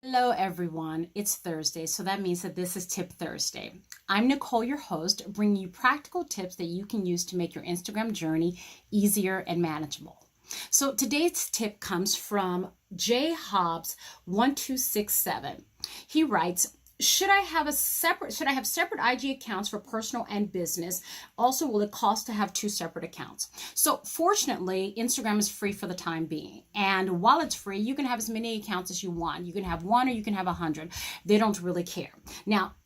Hello, everyone. It's Thursday, so that means that this is Tip Thursday. I'm Nicole, your host, bringing you practical tips that you can use to make your Instagram journey easier and manageable. So today's tip comes from J Hobbs 1267. He writes, should I have separate IG accounts for personal and business? Also, will it cost to have two separate accounts? So fortunately, Instagram is free for the time being. And while it's free, you can have as many accounts as you want. You can have one or you can have 100. They don't really care. Now,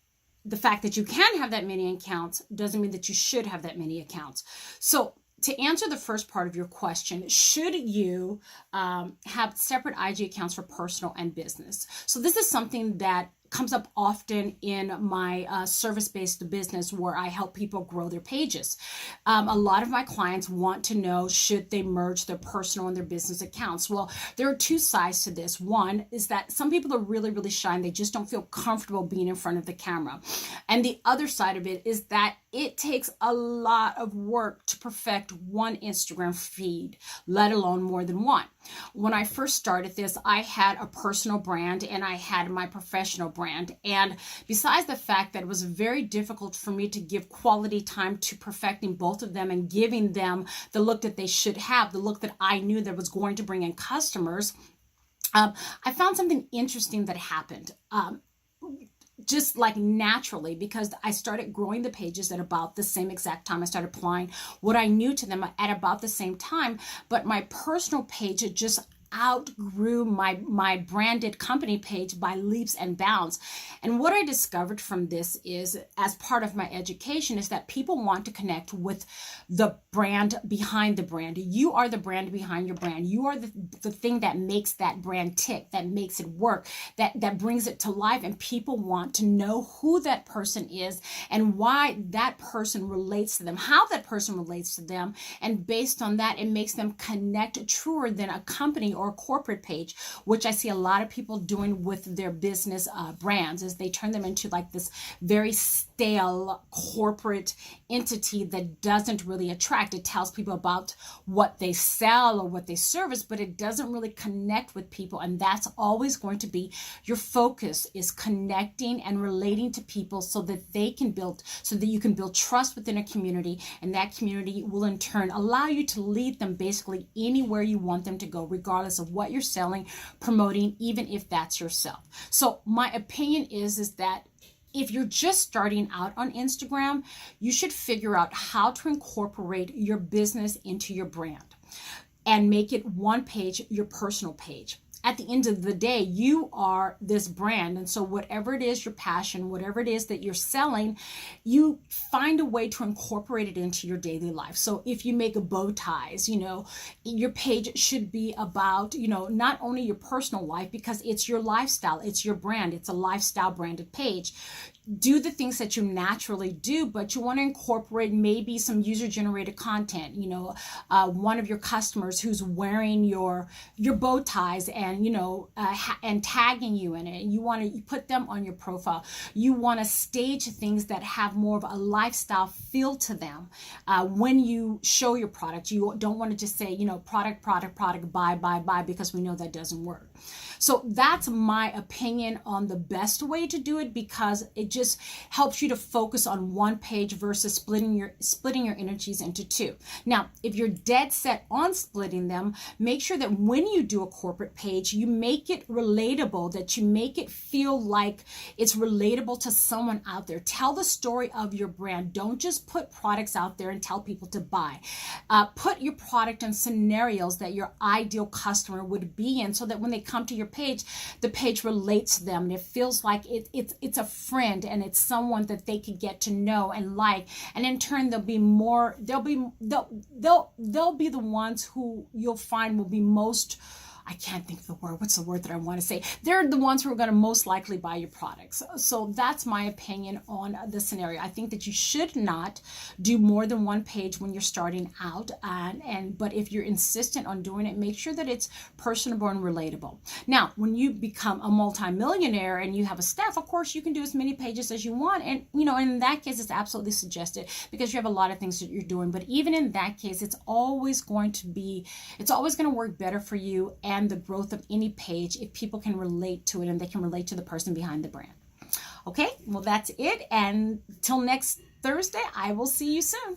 the fact that you can have that many accounts doesn't mean that you should have that many accounts. So to answer the first part of your question, should you have separate IG accounts for personal and business? So this is something that comes up often in my service-based business where I help people grow their pages. A lot of my clients want to know, should they merge their personal and their business accounts? Well, there are two sides to this. One is that some people are really, really shy and they just don't feel comfortable being in front of the camera. And the other side of it is that it takes a lot of work to perfect one Instagram feed, let alone more than one. When I first started this, I had a personal brand and I had my professional brand. And besides the fact that it was very difficult for me to give quality time to perfecting both of them and giving them the look that they should have, the look that I knew that was going to bring in customers, I found something interesting that happened. Just like naturally, because I started growing the pages at about the same exact time. I started applying what I knew to them at about the same time, but my personal page had just outgrew my branded company page by leaps and bounds. And what I discovered from this is, as part of my education, is that people want to connect with the brand behind the brand. You are the brand behind your brand. You are the thing that makes that brand tick, that makes it work, that brings it to life. And people want to know who that person is and why that person relates to them, how that person relates to them. And based on that, it makes them connect truer than a company or a corporate page, which I see a lot of people doing with their business brands, is they turn them into like this very stale corporate entity that doesn't really attract. It tells people about what they sell or what they service, but it doesn't really connect with people. And that's always going to be your focus, is connecting and relating to people so that you can build trust within a community, and that community will in turn allow you to lead them basically anywhere you want them to go, regardless of what you're selling, promoting, even if that's yourself. So my opinion is that if you're just starting out on Instagram, you should figure out how to incorporate your business into your brand and make it one page, your personal page. At the end of the day, you are this brand. And so whatever it is, your passion, whatever it is that you're selling, you find a way to incorporate it into your daily life. So if you make bow ties, your page should be about, not only your personal life, because it's your lifestyle, it's your brand, it's a lifestyle branded page. Do the things that you naturally do, but you want to incorporate maybe some user-generated content. One of your customers who's wearing your bow ties and and tagging you in it. You want to put them on your profile. You want to stage things that have more of a lifestyle feel to them. When you show your product, you don't want to just say, product, buy, because we know that doesn't work. So that's my opinion on the best way to do it, because it just helps you to focus on one page versus splitting your energies into two. Now, if you're dead set on splitting them, make sure that when you do a corporate page, you make it relatable, that you make it feel like it's relatable to someone out there. Tell the story of your brand. Don't just put products out there and tell people to buy. Put your product in scenarios that your ideal customer would be in, so that when they come to your page, the page relates to them and it feels like it's a friend and it's someone that they could get to know and like. And in turn, they'll be the ones who you'll find will be most, I can't think of the word. What's the word that I want to say? They're the ones who are going to most likely buy your products. So that's my opinion on the scenario. I think that you should not do more than one page when you're starting out. But if you're insistent on doing it, make sure that it's personable and relatable. Now, when you become a multimillionaire and you have a staff, of course, you can do as many pages as you want. And, in that case, it's absolutely suggested, because you have a lot of things that you're doing. But even in that case, it's always going to work better for you. And and the growth of any page if people can relate to it and they can relate to the person behind the brand. Okay, well, that's it. And till next Thursday, I will see you soon.